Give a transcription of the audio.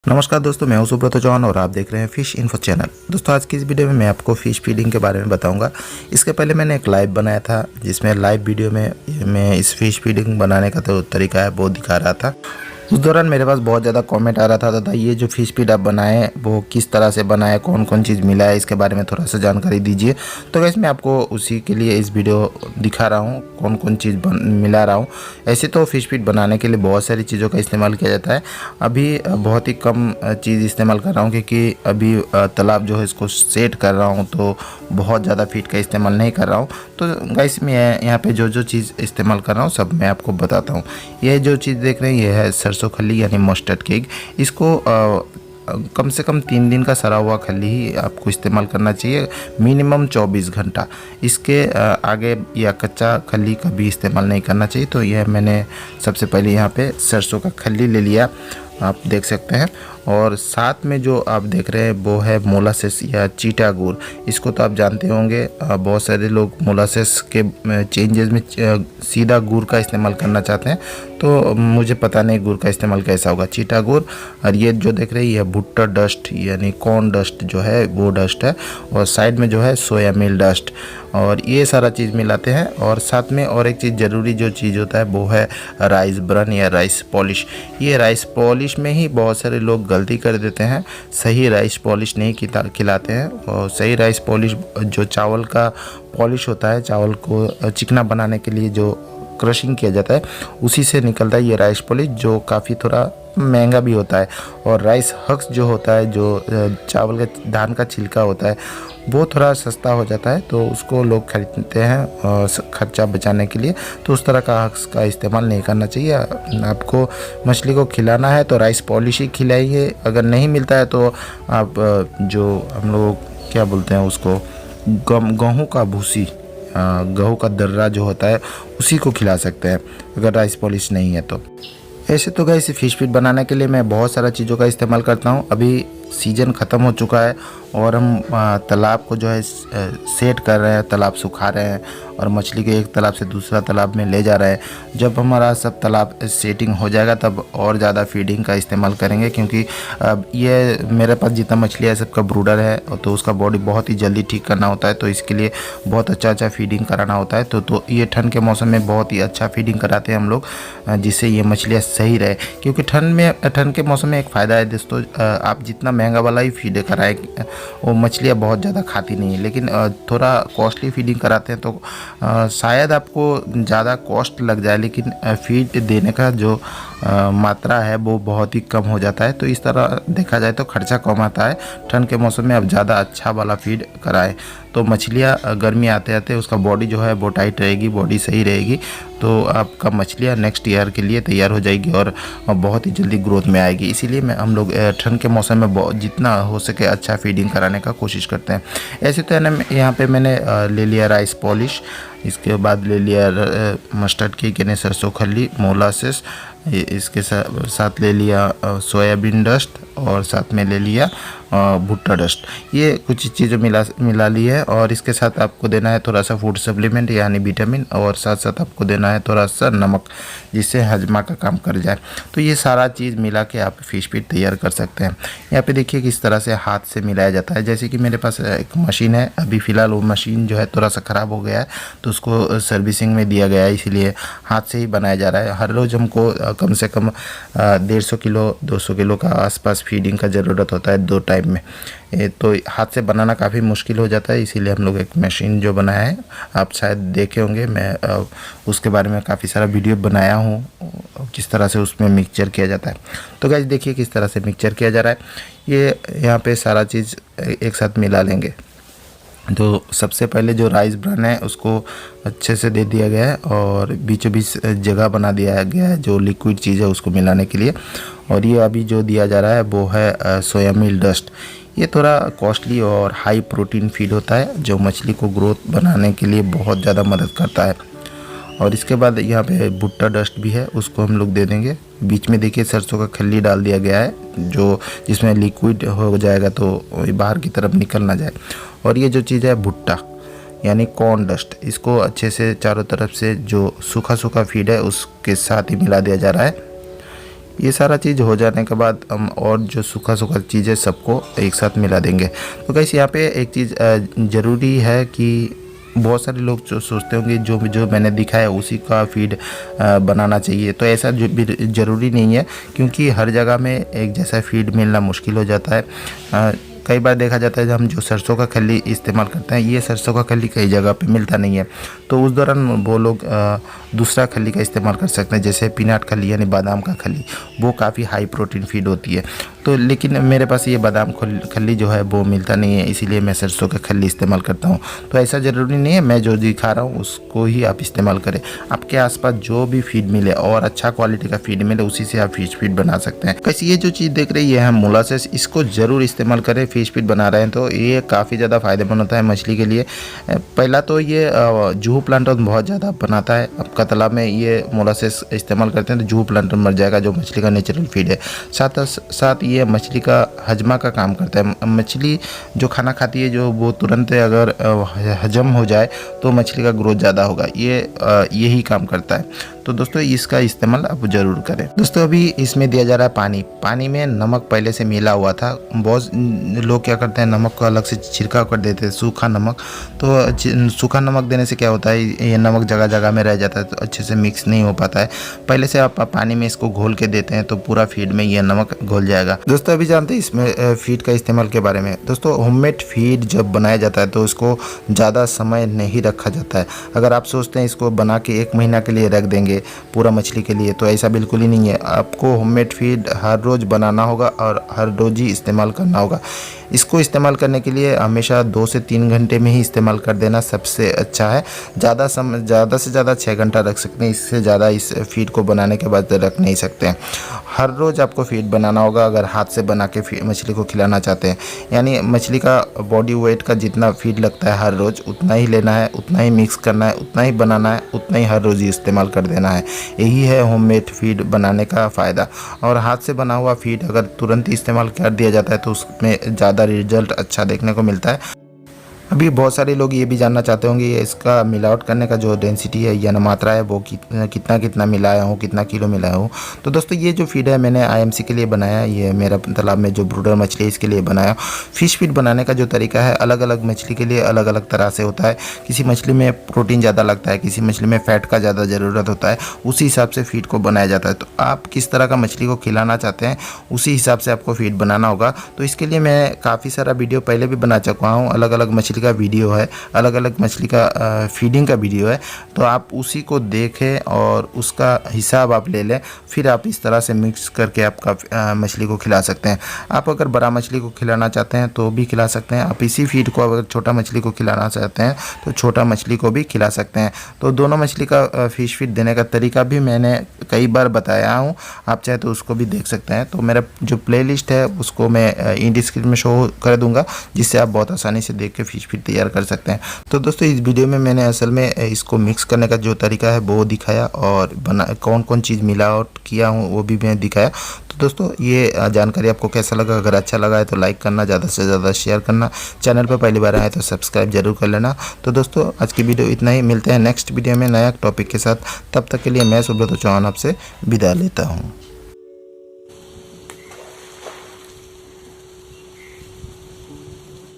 नमस्कार दोस्तों, मैं हूं सुब्रत चौहान और आप देख रहे हैं फिश इन्फो चैनल। दोस्तों, आज की इस वीडियो में मैं आपको फ़िश फीडिंग के बारे में बताऊंगा। इसके पहले मैंने एक लाइव बनाया था जिसमें लाइव वीडियो में मैं इस फ़िश फीडिंग बनाने का जो तरीका है वो दिखा रहा था। उस दौरान मेरे पास बहुत ज़्यादा कमेंट आ रहा था तथा ये जो फ़िश फीड आप बनाए वो किस तरह से बनाए, कौन कौन चीज़ मिला है, इसके बारे में थोड़ा सा जानकारी दीजिए। तो वैसे मैं आपको उसी के लिए इस वीडियो दिखा रहा हूँ, कौन कौन चीज़ मिला रहा हूँ। ऐसे तो फ़िश फीड बनाने के लिए बहुत सारी चीज़ों का इस्तेमाल किया जाता है। अभी बहुत ही कम चीज़ इस्तेमाल कर रहा हूँ क्योंकि अभी तालाब जो है इसको सेट कर रहा हूँ, तो बहुत ज़्यादा फीड का इस्तेमाल नहीं कर रहा हूँ। तो गाइस, मैं यहाँ पे जो जो चीज़ इस्तेमाल कर रहा हूँ सब मैं आपको बताता हूँ। ये जो चीज़ देख रहे हैं ये है सरसों खल्ली यानी मस्टर्ड केक। इसको कम से कम 3 दिन का सड़ा हुआ खल्ली ही आपको इस्तेमाल करना चाहिए, मिनिमम 24 घंटा। इसके आगे या कच्चा खल्ली कभी इस्तेमाल नहीं करना चाहिए। तो यह मैंने सबसे पहले यहाँ पे सरसों का खल्ली ले लिया, आप देख सकते हैं। और साथ में जो आप देख रहे हैं वो है मोलासेस या चीटा गुड़। इसको तो आप जानते होंगे, बहुत सारे लोग मोलासेस के चेंजेस में सीधा गुड़ का इस्तेमाल करना चाहते हैं, तो मुझे पता नहीं गुड़ का इस्तेमाल कैसा होगा। चीटा गुड़। और ये जो देख रहे हैं ये भुट्टा डस्ट यानी कॉर्न डस्ट जो है वो डस्ट है, और साइड में जो है सोया मिल डस्ट, और ये सारा चीज़ मिलाते हैं। और साथ में और एक चीज़ ज़रूरी जो चीज़ होता है वो है राइस ब्रन या राइस पॉलिश। ये राइस पॉलिश में ही बहुत सारे लोग गलती कर देते हैं, सही राइस पॉलिश नहीं खिलाते हैं। और सही राइस पॉलिश जो चावल का पॉलिश होता है, चावल को चिकना बनाने के लिए जो क्रशिंग किया जाता है उसी से निकलता है ये राइस पॉलिश, जो काफ़ी थोड़ा महंगा भी होता है। और राइस हक्स जो होता है, जो चावल का धान का छिलका होता है, वो थोड़ा सस्ता हो जाता है, तो उसको लोग खरीदते हैं खर्चा बचाने के लिए। तो उस तरह का हक्स का इस्तेमाल नहीं करना चाहिए। आपको मछली को खिलाना है तो राइस पॉलिश ही खिलाइए। अगर नहीं मिलता है तो आप जो हम लोग क्या बोलते हैं उसको, गेहूँ का भूसी, गेहूँ का दर्रा जो होता है उसी को खिला सकते हैं अगर राइस पॉलिश नहीं है तो। ऐसे तो गाइस फ़िश फीड बनाने के लिए मैं बहुत सारा चीज़ों का इस्तेमाल करता हूँ। अभी सीज़न ख़त्म हो चुका है और हम तालाब को जो है सेट कर रहे हैं, तालाब सुखा रहे हैं और मछली को एक तालाब से दूसरा तालाब में ले जा रहे हैं। जब हमारा सब तालाब सेटिंग हो जाएगा तब और ज़्यादा फीडिंग का इस्तेमाल करेंगे, क्योंकि ये मेरे पास जितना मछली है सबका ब्रूडर है, तो उसका बॉडी बहुत ही जल्दी ठीक करना होता है, तो इसके लिए बहुत अच्छा फीडिंग कराना होता है। तो ये ठंड के मौसम में बहुत ही अच्छा फीडिंग कराते हैं हम लोग, जिससे ये मछलियाँ सही रहे। क्योंकि ठंड के मौसम में एक फ़ायदा है दोस्तों, आप जितना महंगा वाला ही फीड कराएं वो मछलियाँ बहुत ज़्यादा खाती नहीं है, लेकिन थोड़ा कॉस्टली फीडिंग कराते हैं तो शायद आपको ज़्यादा कॉस्ट लग जाए, लेकिन फीड देने का जो मात्रा है वो बहुत ही कम हो जाता है। तो इस तरह देखा जाए तो खर्चा कम आता है। ठंड के मौसम में आप ज़्यादा अच्छा वाला फीड कराएं तो मछलियाँ गर्मी आते आते उसका बॉडी जो है वो टाइट रहेगी, बॉडी सही रहेगी, तो आपका मछलियाँ नेक्स्ट ईयर के लिए तैयार हो जाएगी और बहुत ही जल्दी ग्रोथ में आएगी। इसीलिए हम लोग ठंड के मौसम में जितना हो सके अच्छा फीडिंग कराने का कोशिश करते हैं। ऐसे तो है ना, यहाँ पे मैंने ले लिया राइस पॉलिश, इसके बाद ले लिया मस्टर्ड केक यानी सरसों खल्ली, मोलासेस, इसके साथ ले लिया सोयाबीन डस्ट, और साथ में ले लिया भुट्टा डस्ट। ये कुछ चीज़ें मिला ली है। और इसके साथ आपको देना है थोड़ा सा फूड सप्लीमेंट यानी विटामिन, और साथ साथ आपको देना है थोड़ा सा नमक, जिससे हजमा का काम कर जाए। तो ये सारा चीज़ मिला के आप फ़िश फीड तैयार कर सकते हैं। यहाँ पे देखिए किस तरह से हाथ से मिलाया जाता है। जैसे कि मेरे पास एक मशीन है, अभी फ़िलहाल वो मशीन जो है थोड़ा सा ख़राब हो गया है, तो उसको सर्विसिंग में दिया गया है, इसीलिए हाथ से ही बनाया जा रहा है। हर रोज़ हमको कम से कम 150 किलो 200 किलो का आसपास फीडिंग का ज़रूरत होता है 2 टाइम में। तो हाथ से बनाना काफ़ी मुश्किल हो जाता है, इसीलिए हम लोग एक मशीन जो बनाया है, आप शायद देखे होंगे, मैं उसके बारे में काफ़ी सारा वीडियो बनाया हूँ किस तरह से उसमें मिक्सचर किया जाता है। तो गाइस देखिए किस तरह से मिक्सचर किया जा रहा है। ये यहाँ पे सारा चीज़ एक साथ मिला लेंगे। तो सबसे पहले जो राइस ब्रान है उसको अच्छे से दे दिया गया है और बीचों बीच जगह बना दिया गया है जो लिक्विड चीज़ है उसको मिलाने के लिए। और ये अभी जो दिया जा रहा है वो है सोया मिल डस्ट। ये थोड़ा कॉस्टली और हाई प्रोटीन फीड होता है जो मछली को ग्रोथ बनाने के लिए बहुत ज़्यादा मदद करता है। और इसके बाद यहाँ पे भुट्टा डस्ट भी है, उसको हम लोग दे देंगे। बीच में देखिए सरसों का खल्ली डाल दिया गया है, जो जिसमें लिक्विड हो जाएगा तो बाहर की तरफ निकल ना जाए। और ये जो चीज़ है भुट्टा यानी कॉर्न डस्ट, इसको अच्छे से चारों तरफ से जो सूखा सूखा फीड है उसके साथ ही मिला दिया जा रहा है। ये सारा चीज़ हो जाने के बाद हम और जो सूखा सूखा चीज़ें सबको एक साथ मिला देंगे। तो गाइस यहाँ पे एक चीज़ ज़रूरी है कि बहुत सारे लोग जो सोचते होंगे जो जो मैंने दिखाया उसी का फीड बनाना चाहिए, तो ऐसा ज़रूरी नहीं है, क्योंकि हर जगह में एक जैसा फीड मिलना मुश्किल हो जाता है। कई बार देखा जाता है जब हम जो सरसों का खल्ली इस्तेमाल करते हैं, ये सरसों का खल्ली कई जगह पे मिलता नहीं है, तो उस दौरान वो लोग दूसरा खल्ली का इस्तेमाल कर सकते हैं, जैसे पीनट खल्ली यानी बादाम का खल्ली। वो काफ़ी हाई प्रोटीन फीड होती है। तो लेकिन मेरे पास ये बादाम खल्ली जो है वो मिलता नहीं है, इसीलिए मैं सरसों का खल्ली इस्तेमाल करता हूँ। तो ऐसा ज़रूरी नहीं है, मैं जो दिखा रहा हूँ उसको ही आप इस्तेमाल करें। आपके आसपास जो भी फीड मिले और अच्छा क्वालिटी का फीड मिले, उसी से आप फिश फीड बना सकते हैं। कैसे ये जो चीज़ देख रही है मोलासेस, इसको ज़रूर इस्तेमाल करें। फिश फीड बना रहे हैं तो ये काफ़ी ज़्यादा फ़ायदेमंद होता है मछली के लिए। पहला तो ये जूहू प्लांटन बहुत ज़्यादा बनाता है। आपका तालाब में ये मोलासेस इस्तेमाल करते हैं तो जूहू प्लांटन मर जाएगा, जो मछली का नेचुरल फीड है। साथ साथ ये मछली का हजमा का काम करता है। मछली जो खाना खाती है, जो वो तुरंत अगर हजम हो जाए तो मछली का ग्रोथ ज़्यादा होगा। ये यही काम करता है। तो दोस्तों इसका इस्तेमाल आप ज़रूर करें। दोस्तों अभी इसमें दिया जा रहा है पानी। पानी में नमक पहले से मिला हुआ था। बहुत लोग क्या करते हैं, नमक को अलग से छिड़काव कर देते हैं, सूखा नमक। तो सूखा नमक देने से क्या होता है, ये नमक जगह जगह में रह जाता है, तो अच्छे से मिक्स नहीं हो पाता है। पहले से आप पानी में इसको घोल के देते हैं तो पूरा फीड में ये नमक घोल जाएगा। दोस्तों अभी जानते हैं इसमें फीड का इस्तेमाल के बारे में। दोस्तों होममेड फीड जब बनाया जाता है तो उसको ज़्यादा समय नहीं रखा जाता है। अगर आप सोचते हैं इसको बना के 1 महीना के लिए रख देंगे पूरा मछली के लिए, तो ऐसा बिल्कुल ही नहीं है। आपको होममेड फीड हर रोज़ बनाना होगा और हर रोज़ ही इस्तेमाल करना होगा। इसको इस्तेमाल करने के लिए हमेशा 2 से 3 घंटे में ही इस्तेमाल कर देना सबसे अच्छा है। ज़्यादा से ज़्यादा 6 घंटा रख सकते हैं, इससे ज़्यादा इस फीड को बनाने के बाद रख नहीं सकते हैं। हर रोज़ आपको फीड बनाना होगा अगर हाथ से बना के मछली को खिलाना चाहते हैं। यानी मछली का बॉडी वेट का जितना फीड लगता है हर रोज़ उतना ही लेना है, उतना ही मिक्स करना है, उतना ही बनाना है, उतना ही हर रोज़ ही इस्तेमाल कर देना है। यही है होममेड फीड बनाने का फ़ायदा। और हाथ से बना हुआ फीड अगर तुरंत ही इस्तेमाल कर दिया जाता है तो उसमें ज़्यादा रिजल्ट अच्छा देखने को मिलता है। अभी बहुत सारे लोग ये भी जानना चाहते होंगे इसका मिलावट करने का जो डेंसिटी है या मात्रा है वो कितना मिलाया हूँ, कितना किलो मिलाया हूँ। तो दोस्तों ये जो फीड है मैंने आईएमसी के लिए बनाया। ये मेरा तालाब में जो ब्रूडर मछली है इसके लिए बनाया। फिश फीड बनाने का जो तरीका है अलग अलग मछली के लिए अलग अलग तरह से होता है। किसी मछली में प्रोटीन ज़्यादा लगता है, किसी मछली में फ़ैट का ज़्यादा ज़रूरत होता है, उसी हिसाब से फीड को बनाया जाता है। तो आप किस तरह का मछली को खिलाना चाहते हैं उसी हिसाब से आपको फीड बनाना होगा। तो इसके लिए मैं काफ़ी सारा वीडियो पहले भी बना चुका हूँ। अलग अलग मछली का वीडियो है, अलग अलग मछली का फीडिंग का वीडियो है। तो आप उसी को देखें और उसका हिसाब आप ले लें, फिर आप इस तरह से मिक्स करके आपका मछली को खिला सकते हैं। आप अगर बड़ा मछली को खिलाना चाहते हैं तो भी खिला सकते हैं। आप इसी फीड को अगर छोटा मछली को खिलाना चाहते हैं तो छोटा मछली को भी खिला सकते हैं। तो दोनों मछली का फिश फीड देने का तरीका भी मैंने कई बार बताया हूँ, आप चाहे तो उसको भी देख सकते हैं। तो मेरा जो प्लेलिस्ट है उसको मैं इन स्क्रीन में शो कर दूंगा, जिससे आप बहुत आसानी से देख के फिश फीड तैयार कर सकते हैं। तो दोस्तों इस वीडियो में मैंने असल में इसको मिक्स करने का जो तरीका है वो दिखाया और कौन कौन चीज़ मिलावट किया हूँ वो भी मैं दिखाया। तो दोस्तों ये जानकारी आपको कैसा लगा? अगर अच्छा लगा है तो लाइक करना, ज़्यादा से ज़्यादा शेयर करना, चैनल पर पहली बार आए तो सब्सक्राइब जरूर कर लेना। तो दोस्तों आज की वीडियो इतना ही, मिलते हैं नेक्स्ट वीडियो में नया टॉपिक के साथ। तब तक के लिए मैं सुब्रत चौहान आपसे विदा लेता हूँ।